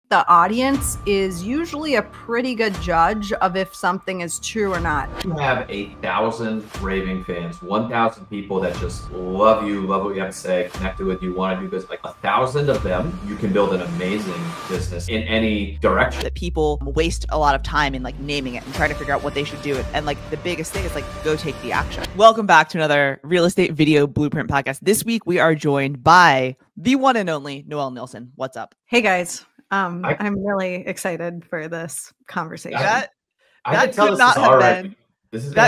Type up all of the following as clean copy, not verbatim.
The audience is usually a pretty good judge of if something is true or not. You have 1,000 raving fans, 1,000 people that just love you, love what you have to say, connected with you, want to do business. Like 1,000 of them, you can build an amazing business in any direction. That people waste a lot of time in like naming it and trying to figure out what they should do. And like the biggest thing is like, go take the action. Welcome back to another Real Estate Video Blueprint podcast. This week, we are joined by the one and only Noelle Nielsen. What's up? Hey guys. I'm really excited for this conversation. That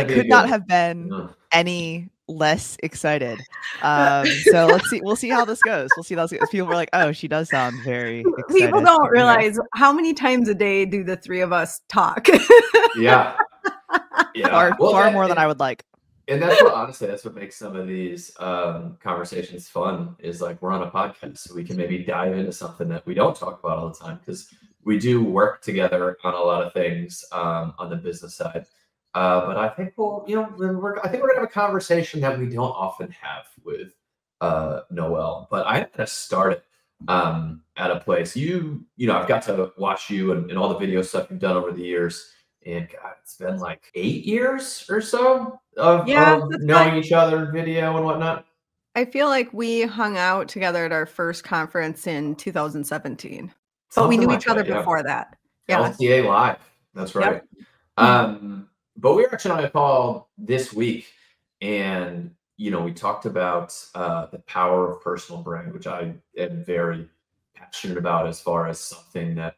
could not have been any less excited. So let's see. We'll see how this goes. People were like, "Oh, she does sound very excited." People don't realize how many times a day do the three of us talk. Yeah. Far more than I would like. And that's what makes some of these conversations fun, is like we're on a podcast, so we can maybe dive into something that we don't talk about all the time, because we do work together on a lot of things on the business side. But I think we're gonna have a conversation that we don't often have with Noelle. But I'm gonna start it at a place. I've got to watch you and all the video stuff you've done over the years. And God, it's been like 8 years or so of knowing each other in video and whatnot. I feel like we hung out together at our first conference in 2017. But we knew each other before that. Yeah. LTA Live. That's right. Yep. But we were actually on a call this week, and we talked about the power of personal brand, which I am very passionate about as far as something that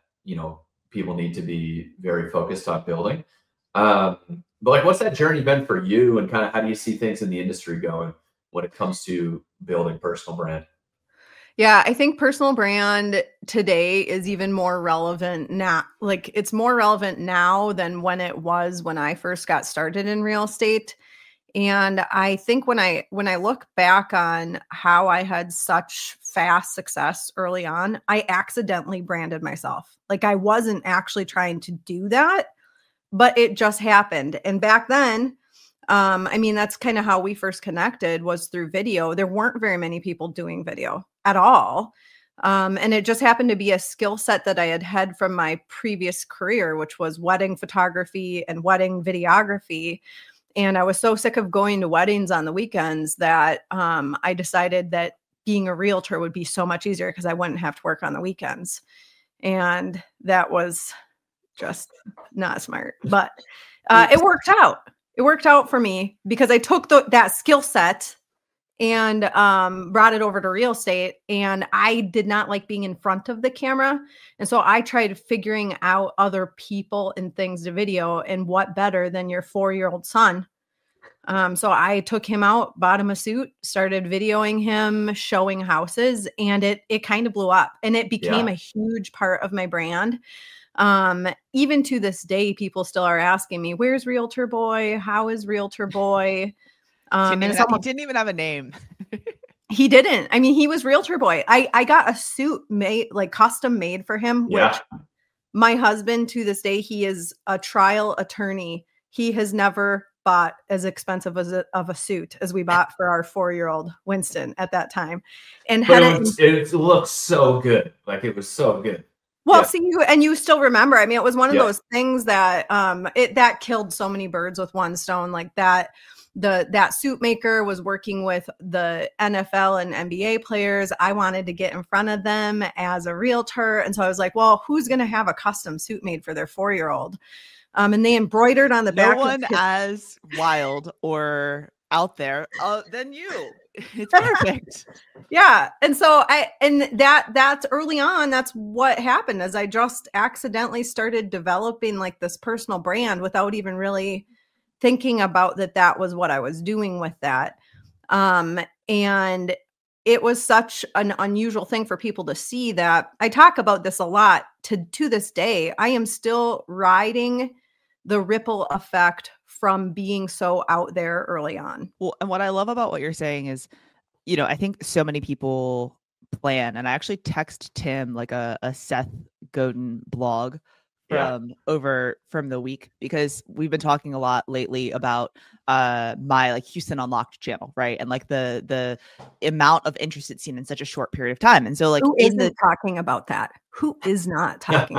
people need to be very focused on building. But like, what's that journey been for you, and kind of how do you see things in the industry going when it comes to building personal brand? Yeah, I think personal brand today is even more relevant now. Like, it's more relevant now than when it was when I first got started in real estate. And I think when I look back on how I had such fast success early on, I accidentally branded myself. Like, I wasn't actually trying to do that, but it just happened. And back then, that's kind of how we first connected, was through video. There weren't very many people doing video at all. And it just happened to be a skill set that I had from my previous career, which was wedding photography and wedding videography. And I was so sick of going to weddings on the weekends that I decided that being a realtor would be so much easier because I wouldn't have to work on the weekends. And that was just not smart, but it worked out. It worked out for me because I took that skill set and brought it over to real estate. And I did not like being in front of the camera. And so I tried figuring out other people and things to video, and what better than your 4-year-old son. So I took him out, bought him a suit, started videoing him, showing houses, and it kind of blew up, and it became a huge part of my brand. Even to this day, people still are asking me, "Where's Realtor Boy? How is Realtor Boy?" He didn't even have a name. He didn't. I mean, he was Realtor Boy. I got a suit made, like custom made for him, which my husband, to this day, he is a trial attorney. He has never bought as expensive of a suit as we bought for our 4-year-old Winston at that time. And it looks so good. Like, it was so good. Well, see, you still remember. I mean, it was one of those things that that killed so many birds with one stone. Like that suit maker was working with the NFL and NBA players. I wanted to get in front of them as a realtor. And so I was like, well, who's going to have a custom suit made for their 4-year-old? And they embroidered on the back. No one as wild or out there than you. It's perfect. Yeah. And so that's early on. That's what happened, as I just accidentally started developing like this personal brand without even really thinking about that was what I was doing with that. And it was such an unusual thing for people to see that I talk about this a lot to this day. I am still riding the ripple effect from being so out there early on. Well, and what I love about what you're saying is, I think so many people plan, and I actually text Tim like a Seth Godin blog from the week, because we've been talking a lot lately about my like Houston Unlocked channel, right? And like the amount of interest it's seen in such a short period of time. And so like who isn't talking about that? Who is not talking?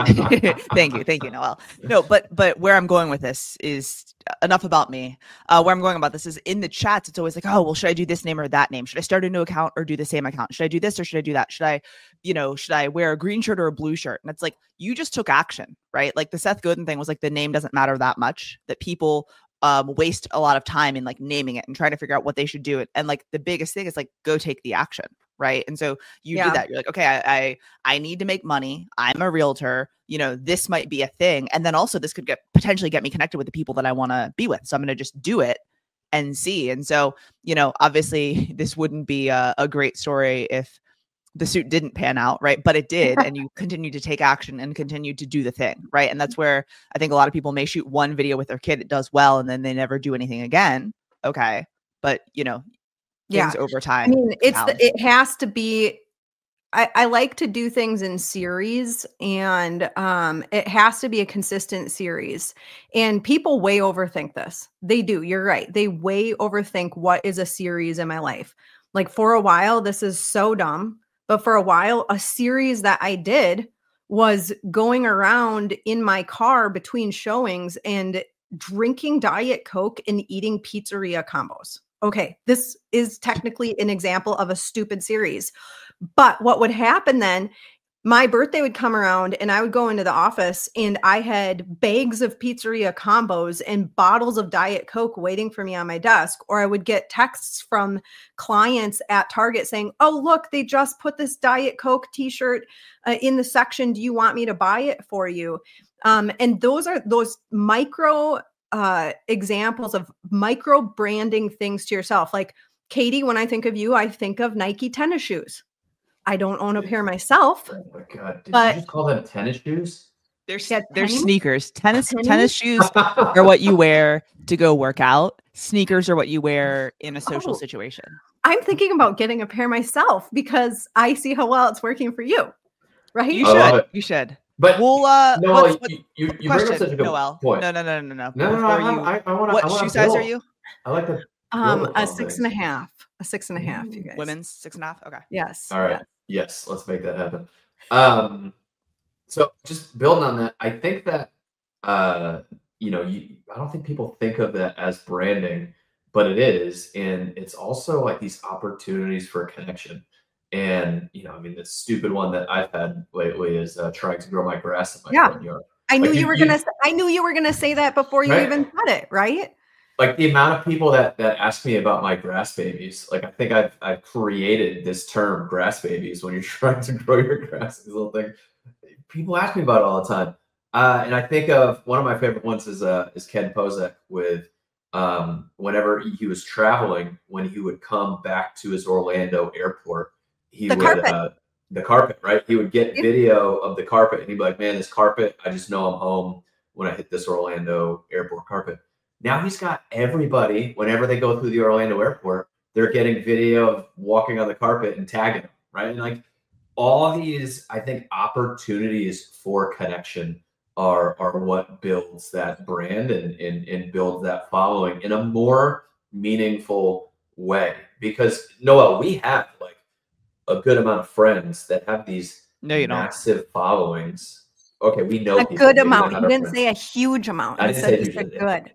Thank you, Noelle. No, but where I'm going with this is enough about me. Where I'm going about this is in the chats. It's always like, oh, well, should I do this name or that name? Should I start a new account or do the same account? Should I do this or should I do that? Should I wear a green shirt or a blue shirt? And it's like, you just took action, right? Like the Seth Godin thing was like, the name doesn't matter that much, that people waste a lot of time in like naming it and trying to figure out what they should do. And like the biggest thing is like, go take the action. Right. And so you did that. You're like, okay, I need to make money. I'm a realtor. This might be a thing. And then also this could potentially get me connected with the people that I want to be with. So I'm going to just do it and see. And so, obviously this wouldn't be a great story if the suit didn't pan out. Right. But it did. And you continue to take action and continue to do the thing. Right. And that's where I think a lot of people may shoot one video with their kid. It does well. And then they never do anything again. Okay. But, things over time. I mean, it has to be, I like to do things in series, and it has to be a consistent series. And people way overthink this. They do. You're right. They way overthink what is a series in my life. Like for a while, this is so dumb, but for a while, a series that I did was going around in my car between showings and drinking Diet Coke and eating pizzeria combos. Okay, this is technically an example of a stupid series. But what would happen then, my birthday would come around and I would go into the office and I had bags of pizzeria combos and bottles of Diet Coke waiting for me on my desk. Or I would get texts from clients at Target saying, oh, look, they just put this Diet Coke t-shirt in the section. Do you want me to buy it for you? And those are those micro examples of micro branding things to yourself. Like Katie, when I think of you, I think of Nike tennis shoes. I don't own a pair myself. Oh my God. Did you just call them tennis shoes? They're sneakers. Tennis shoes are what you wear to go work out. Sneakers are what you wear in a social situation. I'm thinking about getting a pair myself because I see how well it's working for you. Right? You should. But Noelle, you bring up such a good point. No. I want what shoe size are you? I like to a 6.5. A 6.5, you guys. Women's 6.5. Okay. Yes. All right. Yes. Let's make that happen. So just building on that, I think that I don't think people think of that as branding, but it is, and it's also like these opportunities for connection. And the stupid one that I've had lately is trying to grow my grass in my front yard. I knew you were gonna say that before you even said it, right? Like the amount of people that ask me about my grass babies. Like I think I've created this term grass babies when you're trying to grow your grass. This little thing. People ask me about it all the time. And I think of one of my favorite ones is Ken Pozek with whenever he was traveling, when he would come back to his Orlando airport. The carpet, right? He would get video of the carpet and he'd be like, man, this carpet, I just know I'm home when I hit this Orlando airport carpet. Now he's got everybody, whenever they go through the Orlando airport, they're getting video of walking on the carpet and tagging them, right? And like all these, I think, opportunities for connection are what builds that brand and builds that following in a more meaningful way. Because Noelle, we have like a good amount of friends that have these massive followings. Okay, we know a people, good amount. You didn't say a huge amount. I didn't say good.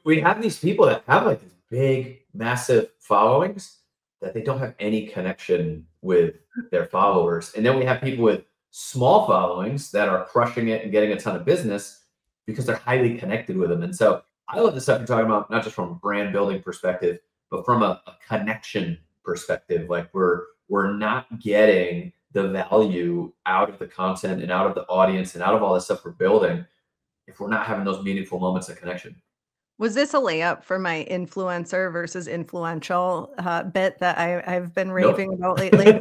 We have these people that have like these big, massive followings that they don't have any connection with their followers. And then we have people with small followings that are crushing it and getting a ton of business because they're highly connected with them. And so I love the stuff you're talking about, not just from a brand building perspective, but from a connection perspective. Like we're not getting the value out of the content and out of the audience and out of all the stuff we're building if we're not having those meaningful moments of connection. Was this a layup for my influencer versus influential bit that I've been raving about lately?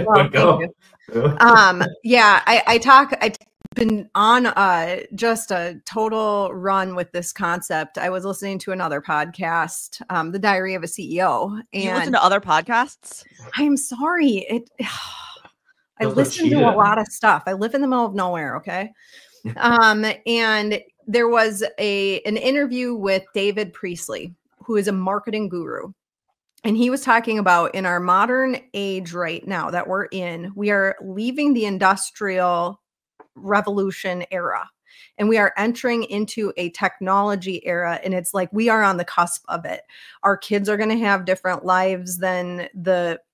Well, thank you. I've been on just a total run with this concept. I was listening to another podcast, The Diary of a CEO. And you listen to other podcasts? I'm sorry. I listen to a lot of stuff. I live in the middle of nowhere. Okay. And there was an interview with David Priestley, who is a marketing guru. And he was talking about in our modern age right now that we're in, we are leaving the industrial revolution era and we are entering into a technology era. And it's like we are on the cusp of it. Our kids are going to have different lives than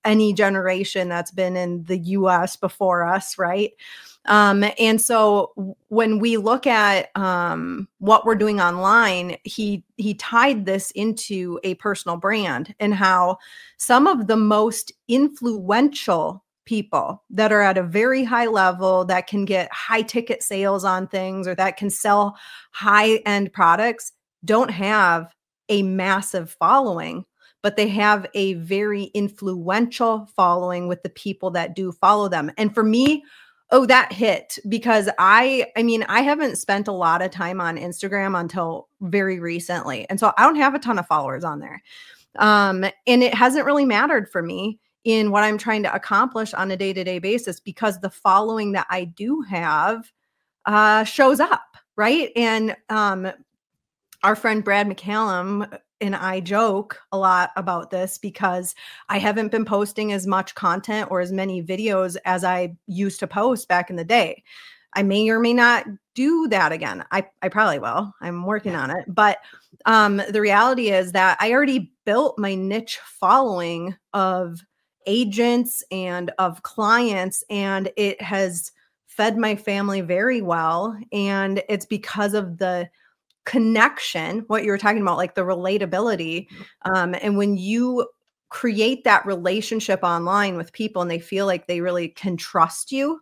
any generation that's been in the US before us, right? And so when we look at what we're doing online, he tied this into a personal brand and how some of the most influential people that are at a very high level that can get high ticket sales on things or that can sell high end products don't have a massive following, but they have a very influential following with the people that do follow them. And for me, oh, that hit because I mean, I haven't spent a lot of time on Instagram until very recently. And so I don't have a ton of followers on there. And it hasn't really mattered for me in what I'm trying to accomplish on a day-to-day basis because the following that I do have shows up, right? And our friend Brad McCallum and I joke a lot about this because I haven't been posting as much content or as many videos as I used to post back in the day. I may or may not do that again. I probably will. I'm working on it. But the reality is that I already built my niche following of agents and of clients, and it has fed my family very well. And it's because of the connection, what you were talking about, like the relatability. And when you create that relationship online with people and they feel like they really can trust you,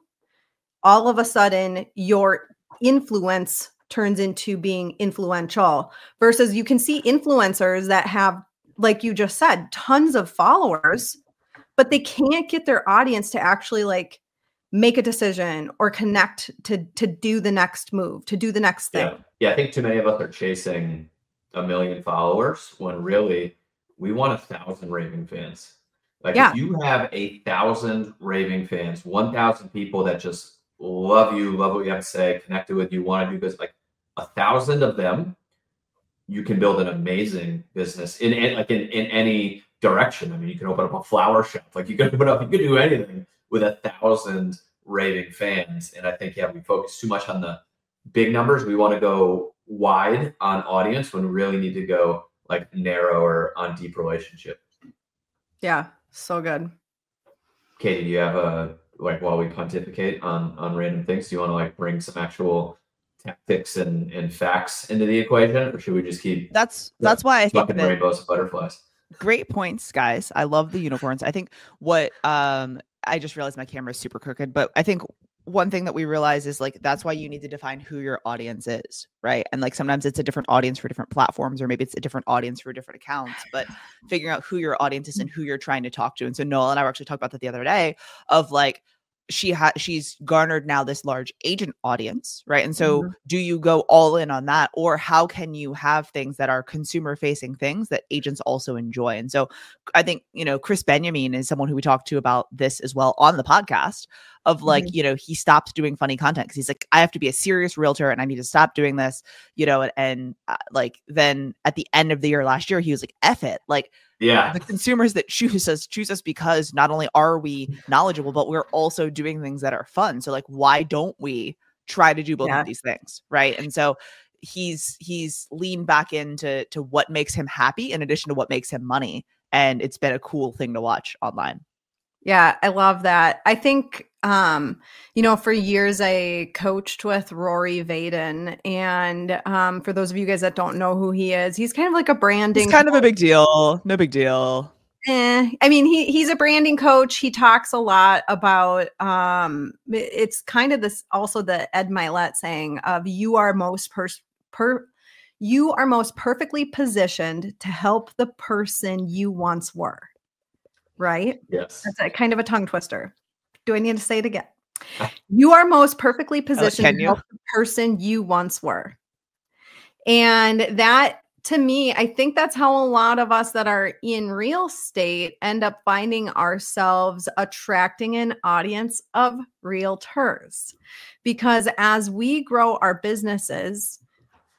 all of a sudden your influence turns into being influential versus you can see influencers that have, like you just said, tons of followers, but they can't get their audience to actually like make a decision or connect to do the next move, to do the next thing. Yeah, I think too many of us are chasing 1 million followers when really we want 1,000 raving fans. Like if you have 1,000 raving fans, 1,000 people that just love you, love what you have to say, connected with you, want to do this, like 1,000 of them, you can build an amazing business in any direction. I mean, you can open up a flower shop, like you can do anything with 1,000 raving fans. And I think, we focus too much on the big numbers. We want to go wide on audience when we really need to go like narrower on deep relationship. Yeah, so good. Katie, do you have while we pontificate on random things, do you want to like bring some actual tactics and facts into the equation, or should we just keep that's why I think that rainbows and butterflies? Great points, guys. I love the unicorns. I think what I just realized my camera is super crooked, but I think one thing that we realize is like that's why you need to define who your audience is, right? And like sometimes it's a different audience for different platforms, or maybe it's a different audience for different accounts, but figuring out who your audience is and who you're trying to talk to. And so Noelle and I were actually talking about that the other day of like she's garnered now this large agent audience, right? And so do you go all in on that, or how can you have things that are consumer facing things that agents also enjoy? And so I think, Chris Benjamin is someone who we talked to about this as well on the podcast of like, he stopped doing funny content because he's like, I have to be a serious realtor and I need to stop doing this, and like then at the end of the year last year, he was like, F it. Like, the consumers that choose us because not only are we knowledgeable, but we're also doing things that are fun. So like, why don't we try to do both of these things? Right. And so he's leaned back into what makes him happy in addition to what makes him money. And it's been a cool thing to watch online. Yeah, I love that. I think, for years I coached with Rory Vaden. And for those of you guys that don't know who he is, he's kind of like a branding. It's kind of a big deal. No big deal. I mean, he's a branding coach. He talks a lot about, it's kind of this, also the Ed Milet saying of you are most perfectly positioned to help the person you once were. Right? Yes. That's a kind of a tongue twister. Do I need to say it again? You are most perfectly positioned to help the person you once were. And that, to me, I think that's how a lot of us that are in real estate end up finding ourselves attracting an audience of realtors. Because as we grow our businesses,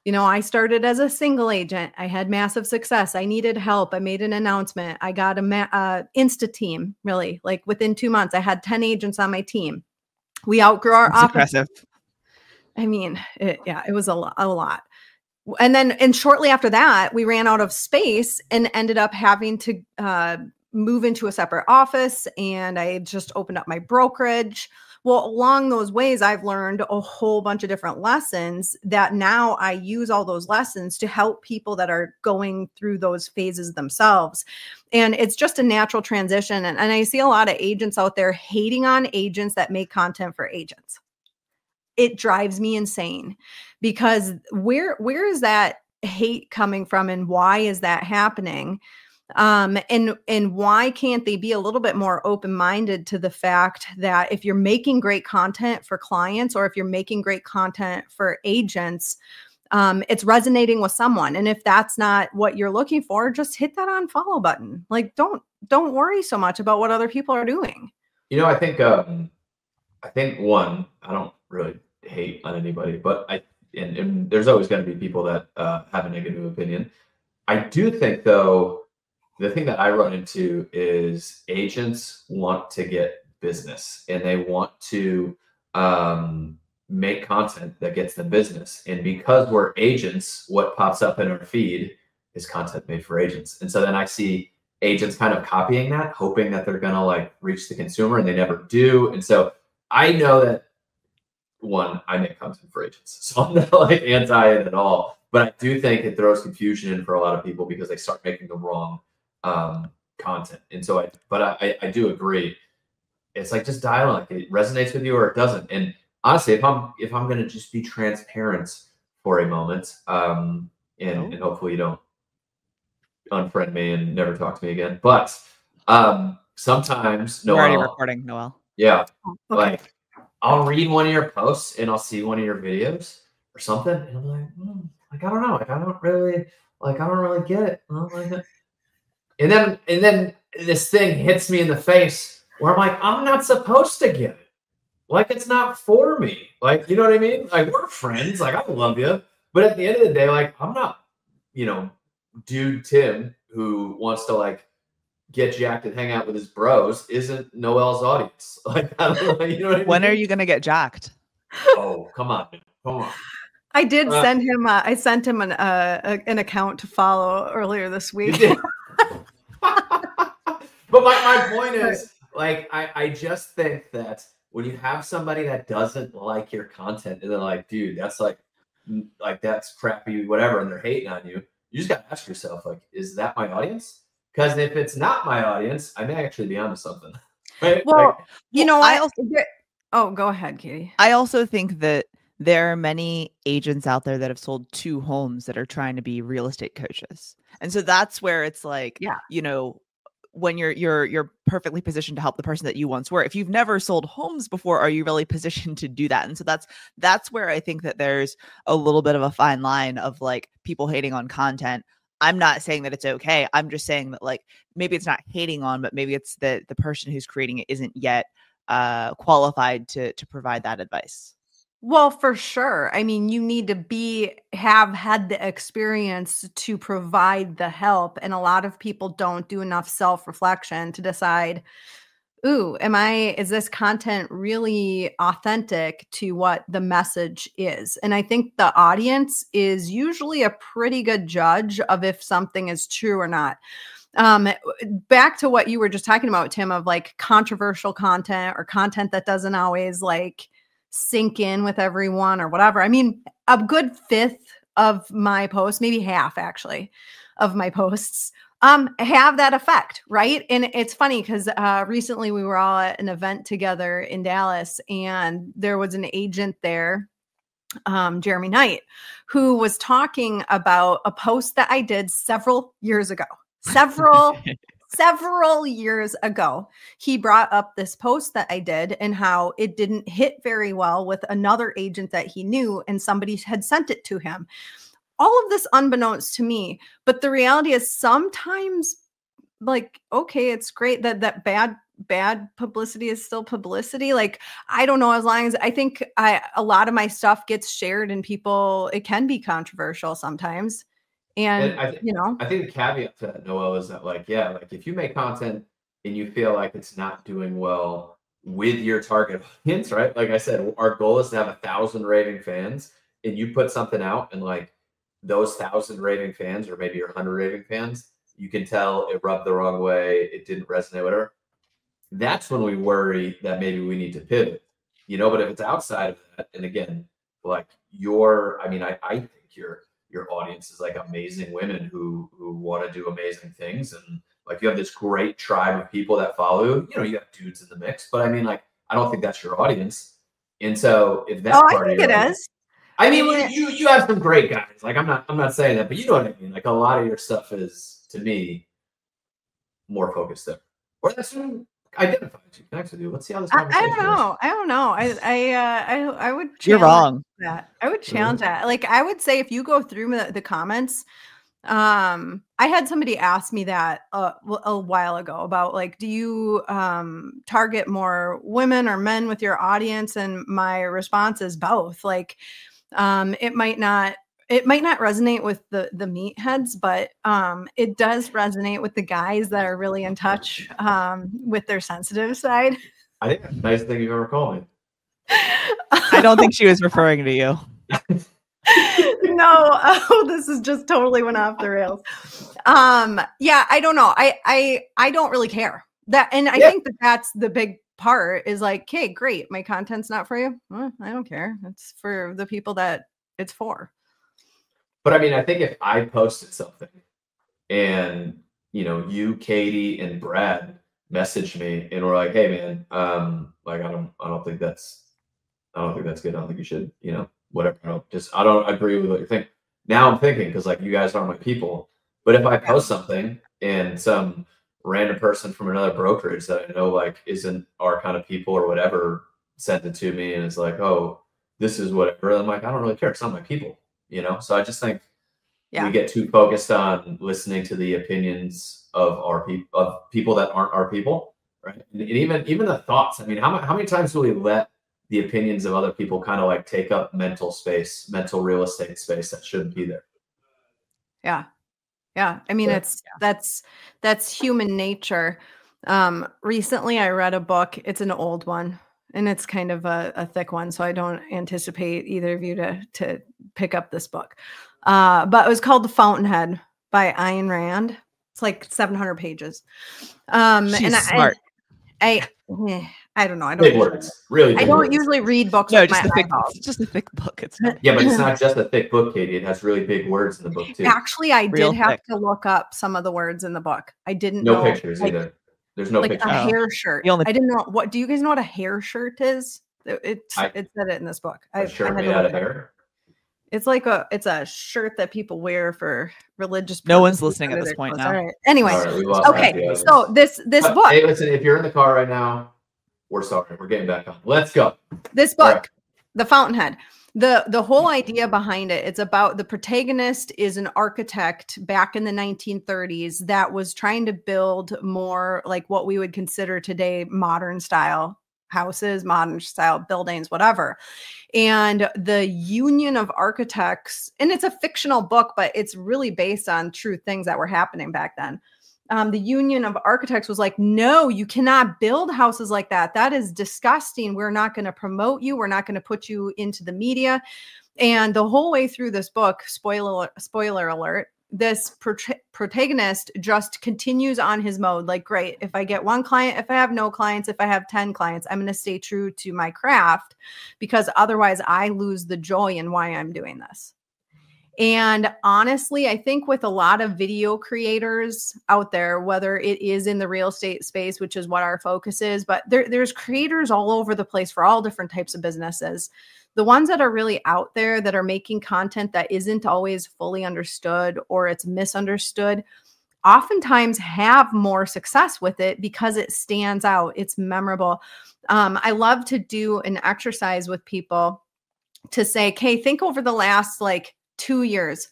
You know, I started as a single agent. I had massive success. I needed help. I made an announcement. I got a Insta team, really. Like within 2 months, I had 10 agents on my team. We outgrew our That's office. impressive. I mean, it was a lot. And shortly after that, we ran out of space and ended up having to move into a separate office. And I just opened up my brokerage. Well, along those ways, I've learned a whole bunch of different lessons that now I use all those lessons to help people that are going through those phases themselves. And it's just a natural transition. And I see a lot of agents out there hating on agents that make content for agents. It drives me insane, because where is that hate coming from, and why is that happening? And why can't they be a little bit more open-minded to the fact that if you're making great content for clients, or if you're making great content for agents, it's resonating with someone. And if that's not what you're looking for, just hit that unfollow button. Like, don't worry so much about what other people are doing. You know, I think one, I don't really hate on anybody, but and there's always going to be people that have a negative opinion. I do think, though, the thing that I run into is agents want to get business, and they want to make content that gets them business. And because we're agents, what pops up in our feed is content made for agents. And so then I see agents kind of copying that, hoping that they're going to like reach the consumer, and they never do. And so I know that, one, I make content for agents, so I'm not like anti it at all. But I do think it throws confusion in for a lot of people because they start making the wrong content. And so I do agree. It's like, just dial like it resonates with you or it doesn't. And honestly, if I'm going to just be transparent for a moment, and hopefully you don't unfriend me and never talk to me again. But sometimes, Noelle, we're already recording, Noelle. Yeah, Okay. like I'll read one of your posts and I'll see one of your videos or something, and I'm like, like I don't know, like I don't really get it. I don't like it. And then this thing hits me in the face where I'm like, I'm not supposed to get it. Like, it's not for me. Like, you know what I mean? Like, we're friends. Like, I love you. But at the end of the day, like, I'm not, dude Tim who wants to like get jacked and hang out with his bros isn't Noelle's audience. Like, I don't know, you know what I mean? When are you going to get jacked? Oh, come on. I did send him. I sent him an account to follow earlier this week. You did. But my point is, like, I just think that when you have somebody that doesn't like your content and they're like, dude, that's like that's crappy, whatever, and they're hating on you, you just got to ask yourself, like, is that my audience? Because if it's not my audience, I may actually be onto something. Right? Well, like, go ahead, Katie. I also think that there are many agents out there that have sold 2 homes that are trying to be real estate coaches. And so that's where it's like, when you're perfectly positioned to help the person that you once were. If you've never sold homes before, are you really positioned to do that? And so that's where I think that there's a little bit of a fine line of like people hating on content. I'm not saying that it's okay. I'm just saying that, like, maybe it's not hating on, but maybe it's that the person who's creating it isn't yet qualified to provide that advice. Well, for sure. I mean, you need to have had the experience to provide the help. And a lot of people don't do enough self-reflection to decide, is this content really authentic to what the message is? And I think the audience is usually a pretty good judge of if something is true or not. Back to what you were just talking about, Tim, of like controversial content or content that doesn't always like sink in with everyone or whatever. I mean, a good 1/5 of my posts, maybe half actually of my posts, have that effect, right? And it's funny because recently we were all at an event together in Dallas, and there was an agent there, Jeremy Knight, who was talking about a post that I did several years ago. Several years ago, he brought up this post that I did and how it didn't hit very well with another agent that he knew, and somebody had sent it to him. All of this unbeknownst to me. But the reality is sometimes, like, okay, it's great that bad bad publicity is still publicity. Like, I don't know, as long as I think a lot of my stuff gets shared and people, it can be controversial sometimes. And I think the caveat to that, Noelle, is that like, yeah, like if you make content and you feel like it's not doing well with your target audience, right? Like I said, our goal is to have 1,000 raving fans, and you put something out and like those 1,000 raving fans, or maybe your 100 raving fans, you can tell it rubbed the wrong way, it didn't resonate, whatever. That's when we worry that maybe we need to pivot, but if it's outside of that, and again, like I think your audience is like amazing women who want to do amazing things, and like you have this great tribe of people that follow you. You have dudes in the mix, but I mean, like, I don't think that's your audience. And so if that I part think of your it audience, is. I mean, you have some great guys. Like, I'm not saying that, but you know what I mean. Like, a lot of your stuff is, to me, more focused there, or that's identify to connect with you. Let's see how this conversation goes. I don't know. I would challenge You're wrong. that. I would challenge that. Like, I would say if you go through the comments, I had somebody ask me that a while ago about like, do you target more women or men with your audience? And my response is both. Like, it might not resonate with the meatheads, but it does resonate with the guys that are really in touch with their sensitive side. I think that's the nicest thing you've ever called me. I don't think she was referring to you. No, this is just totally went off the rails. Yeah, I don't know. I don't really care that, and I think that's the big part is like, okay, great, my content's not for you. Well, I don't care. It's for the people that it's for. But I mean, I think if I posted something and you, Katie, and Brad messaged me and were like, hey man, like I don't think that's good. I don't think you should, whatever. I don't agree with what you're thinking. Now I'm thinking, because like you guys are my people. But if I post something and some random person from another brokerage that I know like isn't our kind of people or whatever sent it to me and is like, oh, this is whatever, I'm like, I don't really care. It's not my people, So I just think we get too focused on listening to the opinions of people that aren't our people, right? And even the thoughts. I mean, how many times do we let the opinions of other people kind of like take up mental real estate space that shouldn't be there? Yeah. I mean, that's human nature. Recently I read a book. It's an old one and it's kind of a thick one. So I don't anticipate either of you to pick up this book. But it was called The Fountainhead by Ayn Rand. It's like 700 pages. She's smart. I don't know. Big words. Really big I don't words. usually read books. No, with just my it's just a thick book. It's not. Yeah, but it's not just a thick book, Katie. It has really big words in the book too. Actually, I Real did have thick. to look up some of the words in the book. I didn't No know pictures either. There's no like pictures. a hair shirt. I didn't know what. Do you guys know what a hair shirt is? It said it in this book. A shirt made out of hair. It's like a shirt that people wear for religious purposes. No one's listening at this point now. All right. Anyway, All right, we lost okay. So this book. Hey, listen, if you're in the car right now, we're sorry. We're getting back on. Let's go. This book, The Fountainhead. The whole idea behind it, it's about the protagonist is an architect back in the 1930s that was trying to build more like what we would consider today modern style houses, modern style buildings, whatever. And the union of architects, and it's a fictional book, but it's really based on true things that were happening back then. The union of architects was like, no, you cannot build houses like that. That is disgusting. We're not going to promote you. We're not going to put you into the media. And the whole way through this book, spoiler alert, this protagonist just continues on his mode. Like, great, if I get one client, if I have no clients, if I have 10 clients, I'm going to stay true to my craft, because otherwise I lose the joy in why I'm doing this. And honestly, I think with a lot of video creators out there, whether it is in the real estate space, which is what our focus is, but there's creators all over the place for all different types of businesses. The ones that are really out there that are making content that isn't always fully understood or it's misunderstood, oftentimes have more success with it because it stands out. It's memorable. I love to do an exercise with people to say, okay, think over the last 2 years.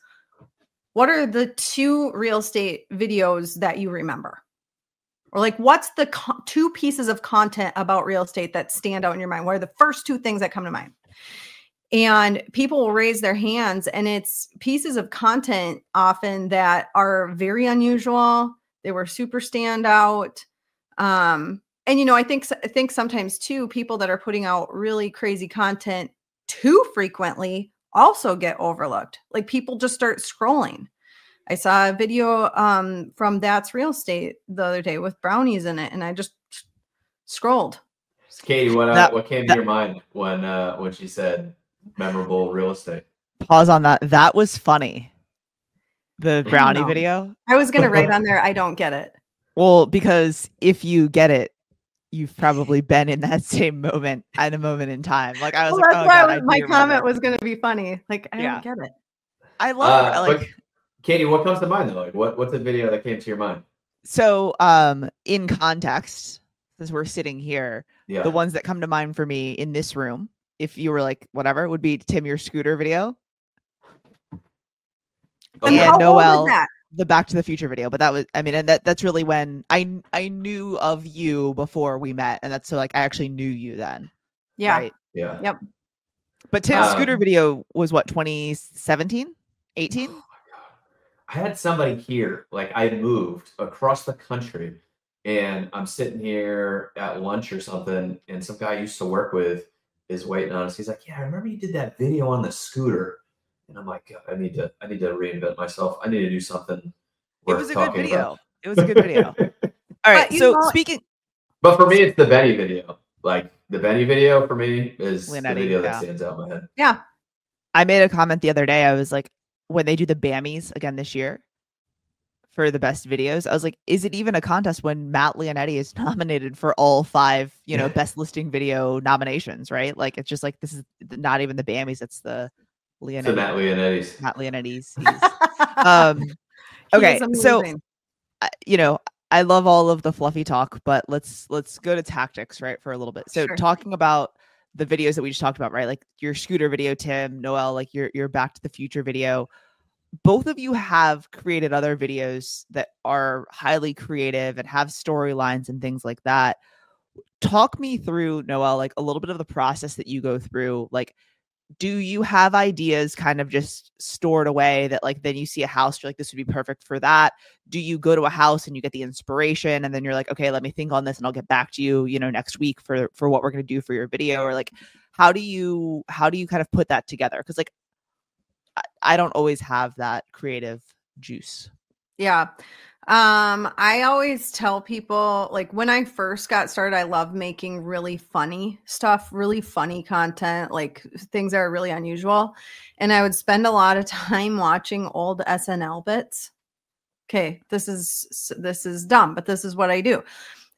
What are the 2 real estate videos that you remember? Or like, what's the two pieces of content about real estate that stand out in your mind? What are the first two things that come to mind? And people will raise their hands, and it's pieces of content often that are very unusual. They were super standout. And, you know, I think sometimes too, people that are putting out really crazy content too frequently also get overlooked. Like people just start scrolling. I saw a video from That's Real Estate the other day with brownies in it, and I just scrolled. Katie, what came to your mind when she said memorable real estate? Pause on that. That was funny. The brownie video. I was gonna write on there, I don't get it. Well, because if you get it, you've probably been in that same moment at a moment in time. Like I was like, that's why my comment was gonna be funny. Like I don't get it. I love like Katie, what comes to mind though? Like what's a video that came to your mind? So in context, as we're sitting here, the ones that come to mind for me in this room, if you were like whatever, would be Tim, your scooter video. And Noelle, the Back to the Future video. But that was, I mean, and that's really when I knew of you before we met, and that's so like I actually knew you then. Yeah. Right? Yeah. Yep. But Tim's scooter video was what, 2017, 18? Oh my God. I had somebody here, like I moved across the country, and I'm sitting here at lunch or something, and some guy I used to work with is waiting on us. He's like, "Yeah, I remember you did that video on the scooter." And I'm like, I need to reinvent myself. I need to do something. It was a good video. It was a good video. All right. So speaking, but for me, it's the Benny video. Like the Benny video for me is the video that stands out in my head. Yeah. I made a comment the other day. I was like, when they do the Bammies again this year for the best videos, I was like, is it even a contest when Matt Leonetti is nominated for all 5, you know, best listing video nominations, right? Like, it's just like, this is not even the Bammies. It's the Leonetti. So Matt Leonetti's. Matt Leonetti's. Okay. So, you know, I love all of the fluffy talk, but let's go to tactics, right, for a little bit. So talking about the videos that we just talked about, right? Like your scooter video, Tim, Noelle, like your Back to the Future video. Both of you have created other videos that are highly creative and have storylines and things like that. Talk me through, Noelle, like a little bit of the process that you go through. Like, do you have ideas kind of just stored away that like then you see a house, you're like, this would be perfect for that? Do you go to a house and you get the inspiration and then you're like, okay, let me think on this and I'll get back to you, you know, next week for what we're going to do for your video? Or like, how do you kind of put that together? Because like I don't always have that creative juice. Yeah. I always tell people, like, when I first got started, I love making really funny stuff, really funny content, like things that are really unusual. And I would spend a lot of time watching old SNL bits. Okay, this is dumb, but this is what I do.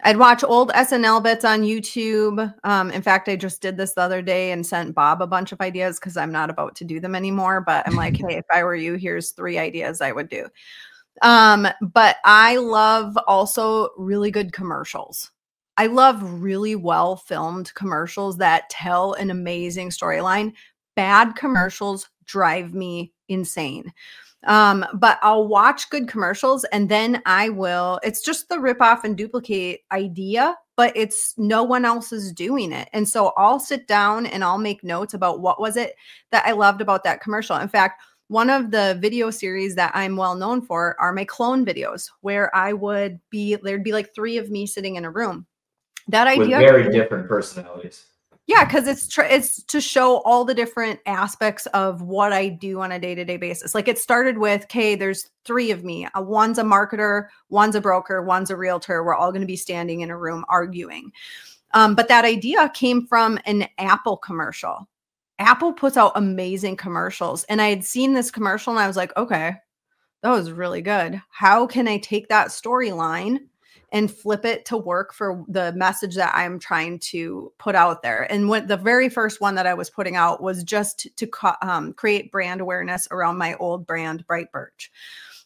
I'd watch old SNL bits on YouTube. In fact, I just did this the other day and sent Bob a bunch of ideas because I'm not about to do them anymore. But I'm like, hey, if I were you, here's 3 ideas I would do. But I love also really good commercials. I love really well filmed commercials that tell an amazing storyline. Bad commercials drive me insane. But I'll watch good commercials and then it's just the rip off and duplicate idea, but it's no one else is doing it. And so I'll sit down and I'll make notes about what was it that I loved about that commercial. In fact, one of the video series that I'm well known for are my clone videos, where there'd be like 3 of me sitting in a room. That idea with very different personalities. Yeah, because it's to show all the different aspects of what I do on a day-to-day basis. Like it started with, okay, there's 3 of me. One's a marketer, one's a broker, one's a realtor. We're all going to be standing in a room arguing. But that idea came from an Apple commercial. Apple puts out amazing commercials. And I had seen this commercial and I was like, okay, that was really good. How can I take that storyline and flip it to work for the message that I'm trying to put out there? And the very first one that I was putting out was just to create brand awareness around my old brand, Bright Birch.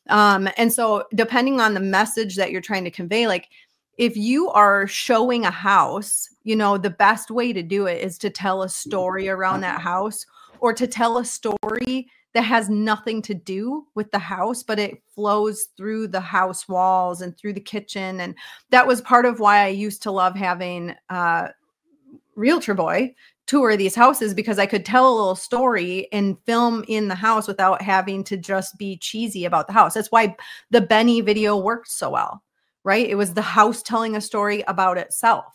And so depending on the message that you're trying to convey, like if you are showing a house, you know, the best way to do it is to tell a story around that house or to tell a story that has nothing to do with the house, but it flows through the house walls and through the kitchen. And that was part of why I used to love having Realtor Boy tour these houses, because I could tell a little story and film in the house without having to just be cheesy about the house. That's why the Benny video worked so well, right? It was the house telling a story about itself.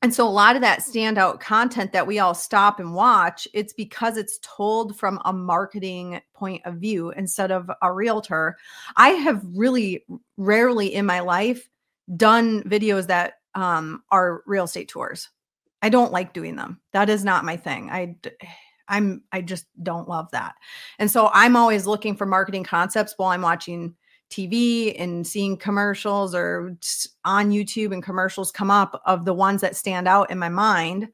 And so a lot of that standout content that we all stop and watch, it's because it's told from a marketing point of view instead of a realtor. I have really rarely in my life done videos that are real estate tours. I don't like doing them. That is not my thing. I just don't love that. And so I'm always looking for marketing concepts while I'm watching TV and seeing commercials or on YouTube, and commercials come up of the ones that stand out in my mind.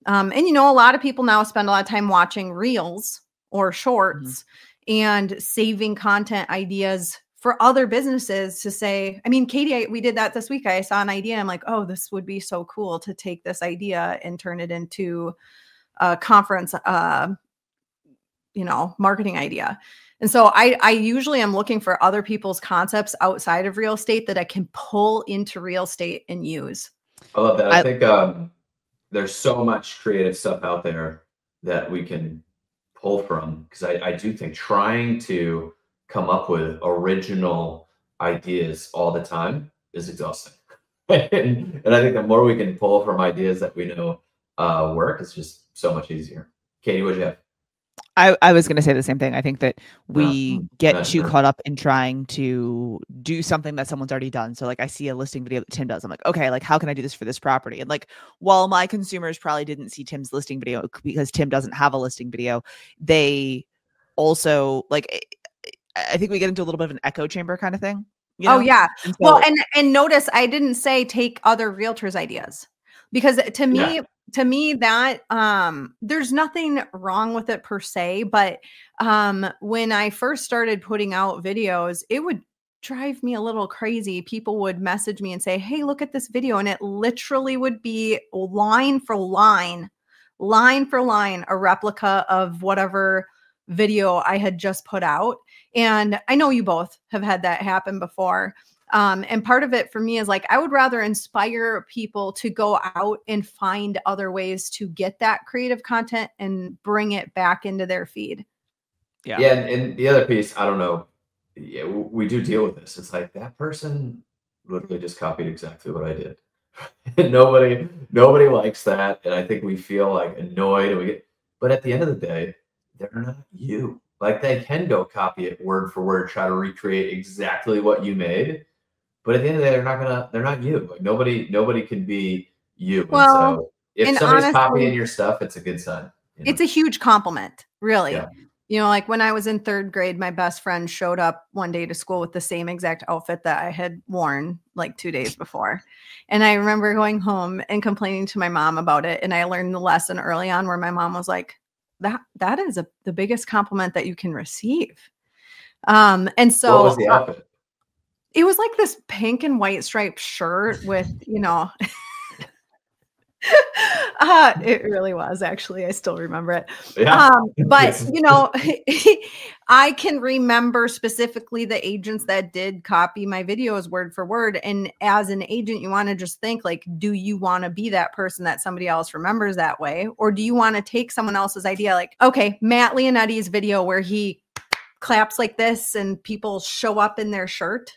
And you know, a lot of people now spend a lot of time watching reels or shorts and saving content ideas for other businesses to say, I mean, Katie, we did that this week. I saw an idea. I'm like, oh, this would be so cool to take this idea and turn it into a conference, you know, marketing idea. And so I usually am looking for other people's concepts outside of real estate that I can pull into real estate and use. I love that. I think there's so much creative stuff out there that we can pull from, because I do think trying to come up with original ideas all the time is exhausting. And I think the more we can pull from ideas that we know work, it's just so much easier. Katie, what'd you have? I was going to say the same thing. I think that we get too caught up in trying to do something that someone's already done. So like I see a listing video that Tim does. I'm like, okay, like how can I do this for this property? And like, while my consumers probably didn't see Tim's listing video because Tim doesn't have a listing video, they also like, I think we get into a little bit of an echo chamber kind of thing. You know? Oh yeah. And so, well, and notice I didn't say take other realtors' ideas, because to me that there's nothing wrong with it per se, but when I first started putting out videos, it would drive me a little crazy. People would message me and say, hey, look at this video, and it literally would be line for line a replica of whatever video I had just put out. And I know you both have had that happen before. And part of it for me is like, I would rather inspire people to go out and find other ways to get that creative content and bring it back into their feed. Yeah. Yeah. And the other piece, I don't know. Yeah, we do deal with this. It's like that person literally just copied exactly what I did. And nobody likes that. And I think we feel like annoyed, and but at the end of the day, they're not you. Like they can go copy it word for word, try to recreate exactly what you made. But at the end of the day, they're not you. Like nobody can be you. Well, and so if somebody's honestly, copying your stuff, it's a good sign. You know? It's a huge compliment, really. Yeah. You know, like when I was in 3rd grade, my best friend showed up one day to school with the same exact outfit that I had worn like 2 days before. And I remember going home and complaining to my mom about it. And I learned the lesson early on where my mom was like, that is the biggest compliment that you can receive. And so what was the outfit? It was like this pink and white striped shirt with, you know, it really was, actually. I still remember it. Yeah. But, you know, I can remember specifically the agents that did copy my videos word for word. And as an agent, you want to just think like, do you want to be that person that somebody else remembers that way? Or do you want to take someone else's idea? Like, okay, Matt Leonetti's video where he claps like this and people show up in their shirt.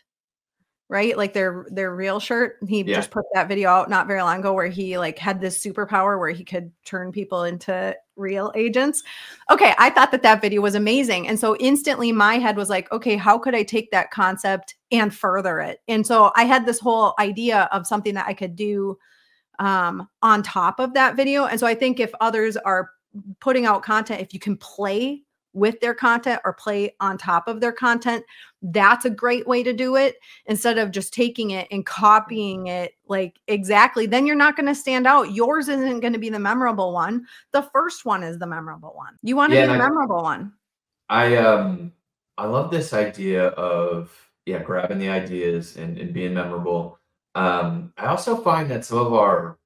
Right? Like their real shirt. He just put that video out not very long ago where he like had this superpower where he could turn people into real agents. Okay. I thought that video was amazing. And so instantly my head was like, okay, how could I take that concept and further it? And so I had this whole idea of something that I could do on top of that video. And so I think if others are putting out content, if you can play with their content or play on top of their content, that's a great way to do it instead of just taking it and copying it like exactly. Then you're not going to stand out. Yours isn't going to be the memorable one. The first one is the memorable one. You want to be the memorable one. I love this idea of grabbing the ideas and being memorable. I also find that some of our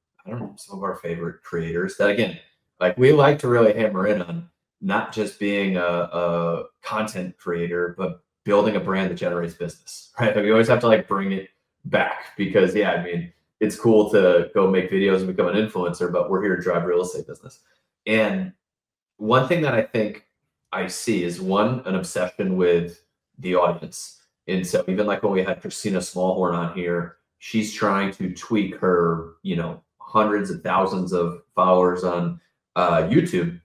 favorite creators that, again, Like we like to really hammer in on not just being a content creator, but building a brand that generates business, right? Like we always have to like bring it back because yeah, I mean, it's cool to go make videos and become an influencer, but we're here to drive real estate business. And one thing that I think I see is an obsession with the audience. And so even like when we had Christina Smallhorn on here, she's trying to tweak her, hundreds of thousands of followers on YouTube.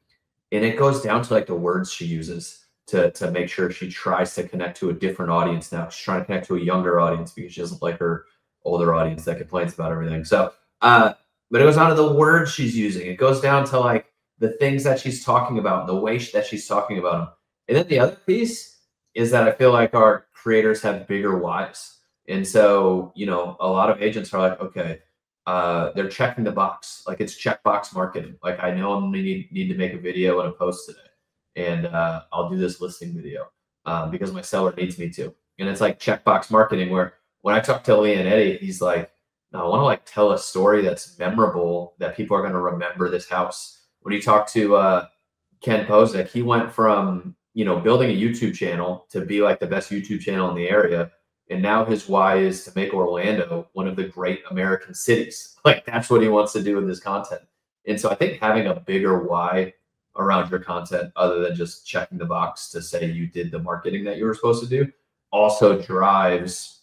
And it goes down to like the words she uses to make sure she tries to connect to a different audience now. She's trying to connect to a younger audience because she doesn't like her older audience that complains about everything. So, but it goes down to the words she's using. It goes down to like the things that she's talking about, the way that she's talking about them. And then the other piece is that I feel like our creators have bigger whys. And so, a lot of agents are like, okay, they're checking the box. Like it's checkbox marketing. Like I know I'm gonna need to make a video and a post today. And I'll do this listing video because my seller needs me to. And it's like checkbox marketing where when I talk to Lee and Eddie, he's like, no, I want to like tell a story that's memorable that people are going to remember this house. When you talk to Ken Posick, he went from, building a YouTube channel to be like the best YouTube channel in the area. And now his why is to make Orlando one of the great American cities. Like that's what he wants to do with his content. And so I think having a bigger why around your content, other than just checking the box to say you did the marketing that you were supposed to do, also drives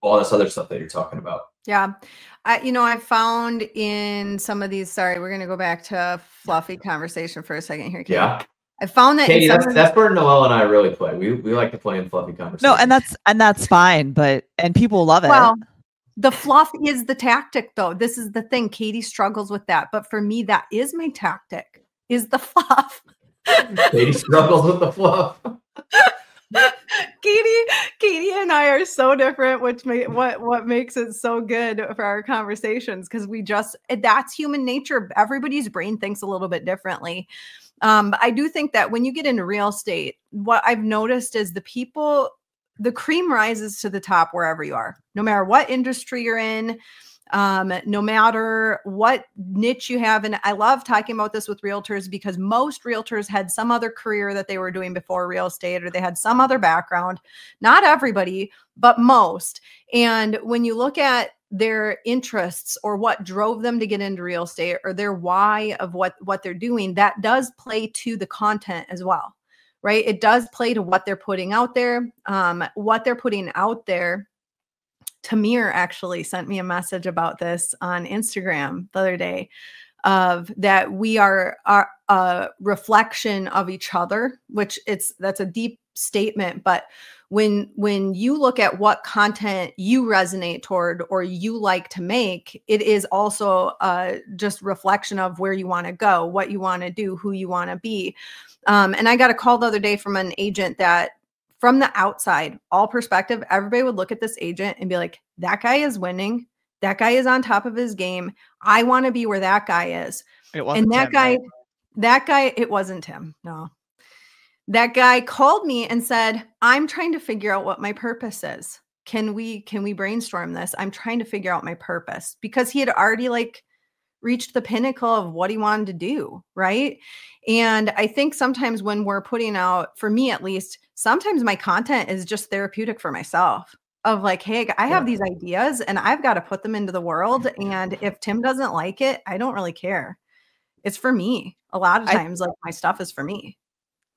all this other stuff that you're talking about. Yeah. I found in some of these, sorry, we're going to go back to fluffy conversation for a second here, Katie. Yeah. I found that Katie, that's where Noelle and I really play. We like to play in fluffy conversation. No, and that's fine, and people love it. Well, the fluff is the tactic though. This is the thing. Katie struggles with that. But for me, that is my tactic, is the fluff. Katie struggles with the fluff. Katie and I are so different, what makes it so good for our conversations, because that's human nature. Everybody's brain thinks a little bit differently. But I do think that when you get into real estate, what I've noticed is the cream rises to the top wherever you are, no matter what industry you're in. No matter what niche you have. And I love talking about this with realtors because most realtors had some other career that they were doing before real estate, or they had some other background. Not everybody, but most. And when you look at their interests or what drove them to get into real estate, or their why of what they're doing, that does play to the content as well, right? It does play to what they're putting out there. Tamir actually sent me a message about this on Instagram the other day, of that we are a reflection of each other, that's a deep statement. But when you look at what content you resonate toward or you like to make, it is also just reflection of where you want to go, what you want to do, who you want to be. And I got a call the other day from an agent that, from the outside, all perspective, everybody would look at this agent and be like, that guy is winning. That guy is on top of his game. I want to be where that guy is. It wasn't Tim, right? It wasn't him. No. That guy called me and said, I'm trying to figure out what my purpose is. Can we brainstorm this? I'm trying to figure out my purpose, because he had already reached the pinnacle of what he wanted to do. Right. And I think sometimes when we're putting out, for me at least, sometimes my content is just therapeutic for myself, of like, hey, I have these ideas and I've got to put them into the world. And if Tim doesn't like it, I don't really care. It's for me. A lot of times, my stuff is for me.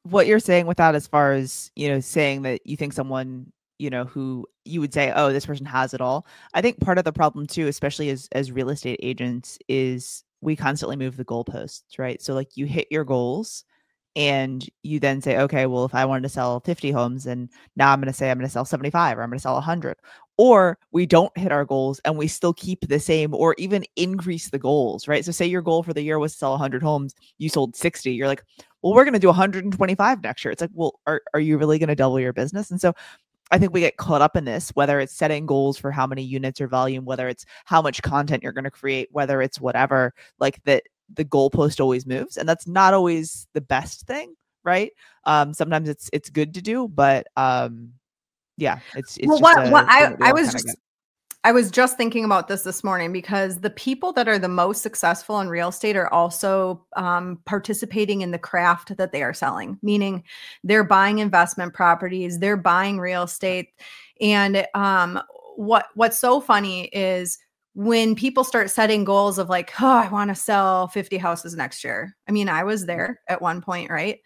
What you're saying with that, as far as, saying that you think someone, who you would say, oh, this person has it all. I think part of the problem too, especially as real estate agents, is we constantly move the goalposts, right? So you hit your goals and you then say, okay, well, if I wanted to sell 50 homes and now I'm going to say I'm going to sell 75 or I'm going to sell 100, or we don't hit our goals and we still keep the same or even increase the goals, right? So say your goal for the year was to sell 100 homes, you sold 60. You're like, well, we're going to do 125 next year. It's like, well, are you really going to double your business? And so I think we get caught up in this, whether it's setting goals for how many units or volume, whether it's how much content you're going to create, whether it's whatever, that the goalpost always moves. And that's not always the best thing, right? Sometimes it's good to do, but yeah, it's well, what I was I was just thinking about this morning because the people that are the most successful in real estate are also participating in the craft that they are selling, meaning they're buying investment properties, they're buying real estate. And what's so funny is when people start setting goals of like, oh, I want to sell 50 houses next year. I mean, I was there at one point, right?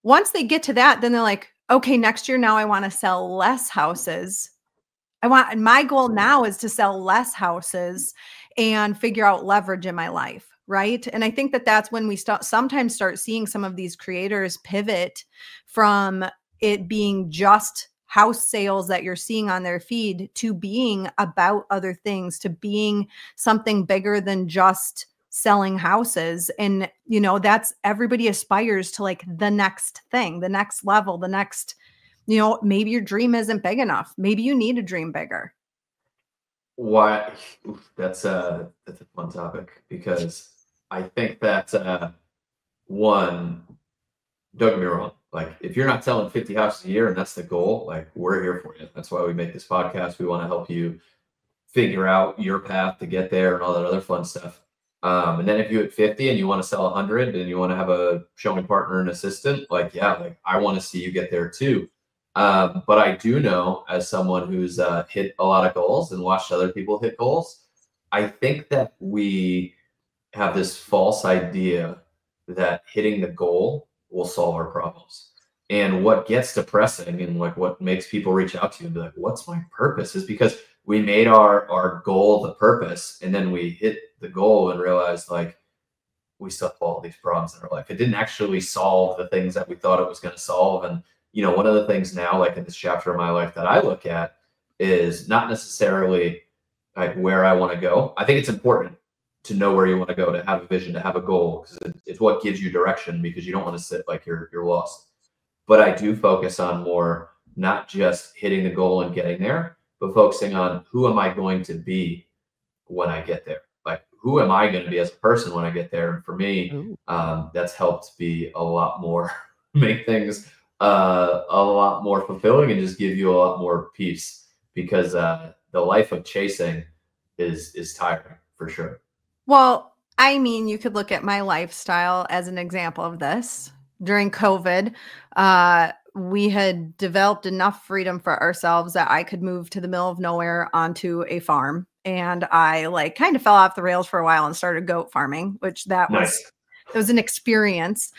Once they get to that, then they're like, okay, next year, now I want to sell less houses. My goal now is to sell less houses and figure out leverage in my life. Right. And I think that that's when we sometimes start seeing some of these creators pivot from it being just house sales that you're seeing on their feed to being about other things, to being something bigger than just selling houses. And, you know, that's everybody aspires to like the next thing, the next level, the next, you know, maybe your dream isn't big enough. Maybe you need to dream bigger. Why? That's a fun topic because I think that one, don't get me wrong, like if you're not selling 50 houses a year and that's the goal, like we're here for you. That's why we make this podcast. We want to help you figure out your path to get there and all that other fun stuff. And then if you hit 50 and you want to sell 100 and you want to have a showing partner and assistant, like, yeah, like I want to see you get there too. But I do know, as someone who's hit a lot of goals and watched other people hit goals, I think that we have this false idea that hitting the goal will solve our problems. And what gets depressing and like what makes people reach out to you and be like, what's my purpose? Is because we made our goal the purpose, and then we hit the goal and realized like we still have all these problems in our life. It didn't actually solve the things that we thought it was going to solve. And you know, one of the things now, like in this chapter of my life that I look at is not necessarily like where I want to go. I think it's important to know where you want to go, to have a vision, to have a goal, because it's what gives you direction, because you don't want to sit like you're lost. But I do focus on more, not just hitting the goal and getting there, but focusing on who am I going to be when I get there? Like, who am I going to be as a person when I get there? And for me, that's helped be a lot more, make things a lot more fulfilling and just give you a lot more peace, because the life of chasing is tiring for sure. Well, I mean, you could look at my lifestyle as an example of this. During COVID, we had developed enough freedom for ourselves that I could move to the middle of nowhere onto a farm. And I like kind of fell off the rails for a while and started goat farming, which that was an experience.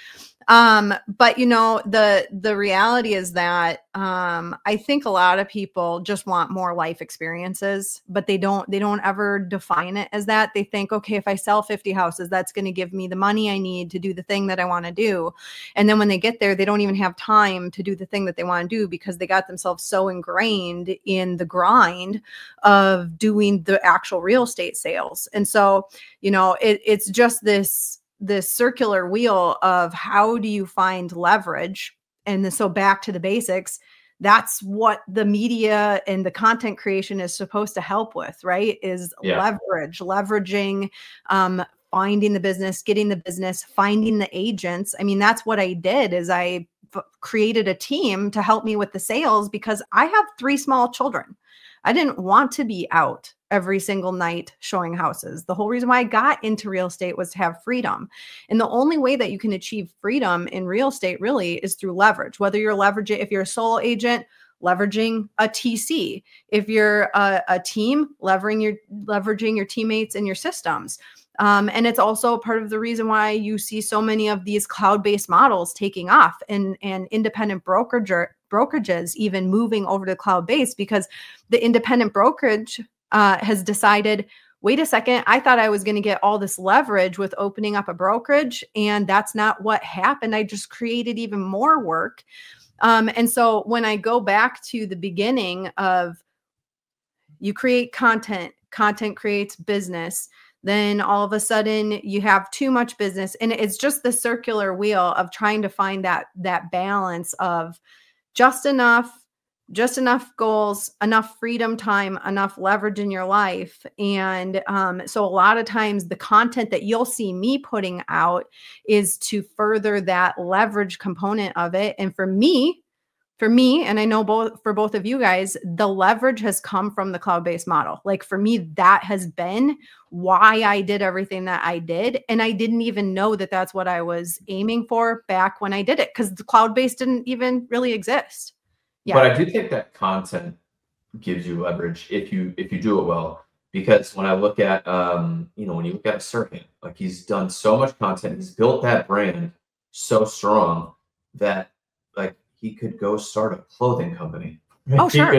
But you know, the reality is that I think a lot of people just want more life experiences, but they don't ever define it as that. They think, okay, if I sell 50 houses, that's going to give me the money I need to do the thing that I want to do. And then when they get there, they don't even have time to do the thing that they want to do because they got themselves so ingrained in the grind of doing the actual real estate sales. And so, you know, it's just this circular wheel of how do you find leverage? And so back to the basics, that's what the media and the content creation is supposed to help with, right? Is leveraging, finding the business, getting the business, finding the agents. I mean, that's what I did is I created a team to help me with the sales because I have 3 small children. I didn't want to be out every single night showing houses. The whole reason why I got into real estate was to have freedom. And the only way that you can achieve freedom in real estate really is through leverage, whether you're leveraging, if you're a solo agent, leveraging a TC, if you're a team, leveraging your teammates and your systems. And it's also part of the reason why you see so many of these cloud-based models taking off and independent brokerages even moving over to cloud-based, because the independent brokerage has decided, wait a second, I thought I was going to get all this leverage with opening up a brokerage, and that's not what happened. I just created even more work. And so when I go back to the beginning of you create content creates business, then all of a sudden you have too much business. And it's just the circular wheel of trying to find that balance of just enough goals, enough freedom time, enough leverage in your life. And so a lot of times the content that you'll see me putting out is to further that leverage component of it. And for me, for me, and I know for both of you guys, the leverage has come from the cloud-based model. Like for me, that has been why I did everything that I did. And I didn't even know that that's what I was aiming for back when I did it, because the cloud-based didn't even really exist. Yeah. But I do think that content gives you leverage if you do it well. Because when I look at, when you look at a Serkan, like he's done so much content, he's built that brand so strong that like he could go start a clothing company. Oh, sure.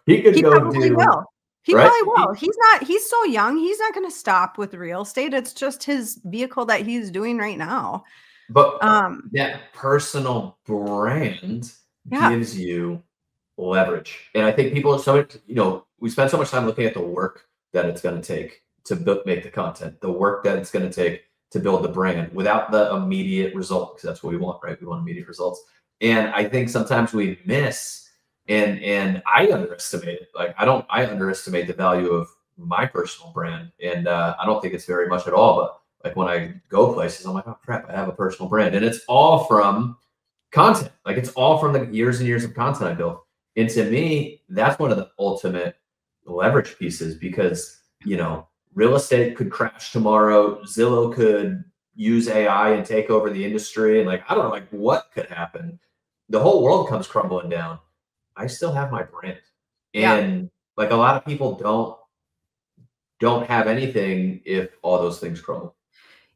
He could go do. Will. He right? Probably will. He's so young. He's not going to stop with real estate. It's just his vehicle that he's doing right now. But that personal brand gives you leverage. And I think people are so much, we spend so much time looking at the work that it's going to take to make the content, the work that it's going to take to build the brand without the immediate result, because that's what we want, right? We want immediate results. And I think sometimes we miss, and I underestimate it. Like I underestimate the value of my personal brand. And I don't think it's very much at all, but like when I go places, I'm like, oh crap, I have a personal brand. And it's all from content. Like it's all from the years and years of content I built. And to me, that's one of the ultimate leverage pieces, because, real estate could crash tomorrow. Zillow could use AI and take over the industry. And like, I don't know, like what could happen. The whole world comes crumbling down. I still have my brand. And like a lot of people don't have anything if all those things crumble.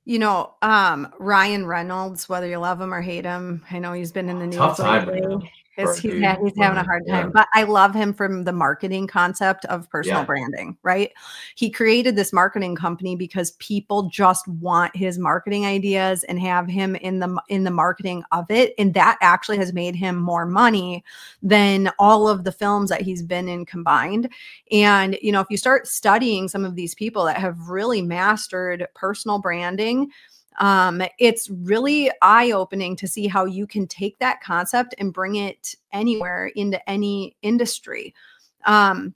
Ryan Reynolds, whether you love him or hate him, I know he's been in the news tough time lately. Right now. He's having a hard time, but I love him from the marketing concept of personal branding, right? He created this marketing company because people just want his marketing ideas and have him in the marketing of it. And that actually has made him more money than all of the films that he's been in combined. And, if you start studying some of these people that have really mastered personal branding, it's really eye-opening to see how you can take that concept and bring it anywhere into any industry. One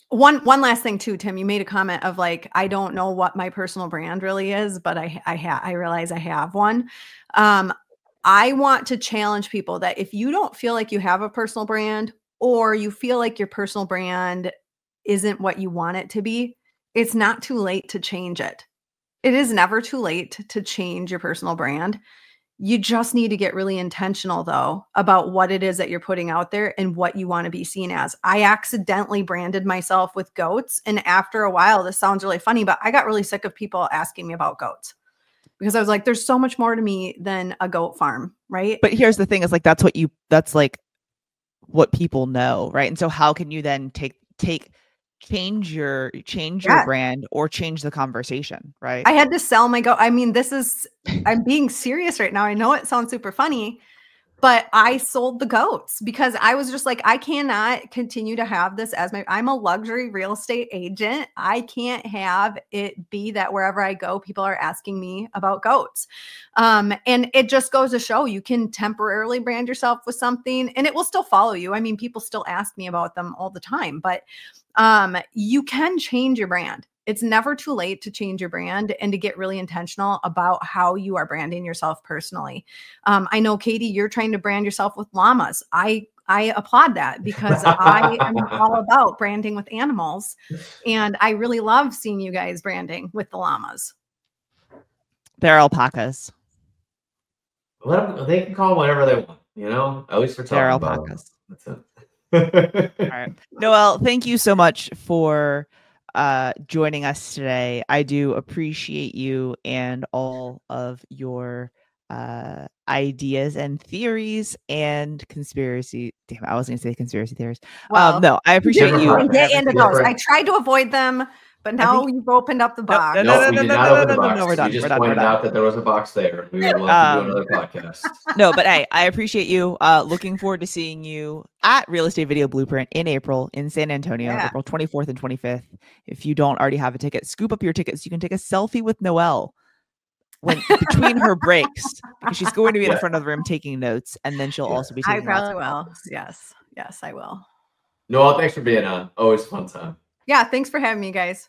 last thing too, Tim, you made a comment of like, I don't know what my personal brand really is, but I realize I have one. I want to challenge people that if you don't feel like you have a personal brand, or you feel like your personal brand isn't what you want it to be, it's not too late to change it. It is never too late to change your personal brand. You just need to get really intentional, though, about what it is that you're putting out there and what you want to be seen as. I accidentally branded myself with goats. And after a while, this sounds really funny, but I got really sick of people asking me about goats, because I was like, there's so much more to me than a goat farm, right? But here's the thing is like, that's like what people know, right? And so how can you then change your brand or change the conversation, right? I had to sell my goat. I mean, I'm being serious right now. I know it sounds super funny, but I sold the goats because I was just like, I cannot continue to have this as I'm a luxury real estate agent. I can't have it be that wherever I go, people are asking me about goats. And it just goes to show you can temporarily brand yourself with something and it will still follow you. I mean, people still ask me about them all the time, but you can change your brand. It's never too late to change your brand and to get really intentional about how you are branding yourself personally. I know, Katie, you're trying to brand yourself with llamas. I applaud that because I am all about branding with animals. And I really love seeing you guys branding with the llamas. They're alpacas. They can call them whatever they want, at least for talking about alpacas. That's it. All right. Noelle, thank you so much for joining us today. I do appreciate you and all of your ideas and theories and conspiracy. Damn, I was going to say conspiracy theories. Well, no, I appreciate you. Get into those. I tried to avoid them, but now you've opened up the box. No, we did not open the box. We're done. You just pointed out that there was a box there. We would love to do another podcast. No, but hey, I appreciate you. Looking forward to seeing you at Real Estate Video Blueprint in April in San Antonio, April 24th and 25th. If you don't already have a ticket, scoop up your tickets. You can take a selfie with Noelle between her breaks, because she's going to be in the front of the room taking notes, and then she'll also be taking I probably will. Yes, I will. Noelle, thanks for being on. Always a fun time. Yeah, thanks for having me, guys.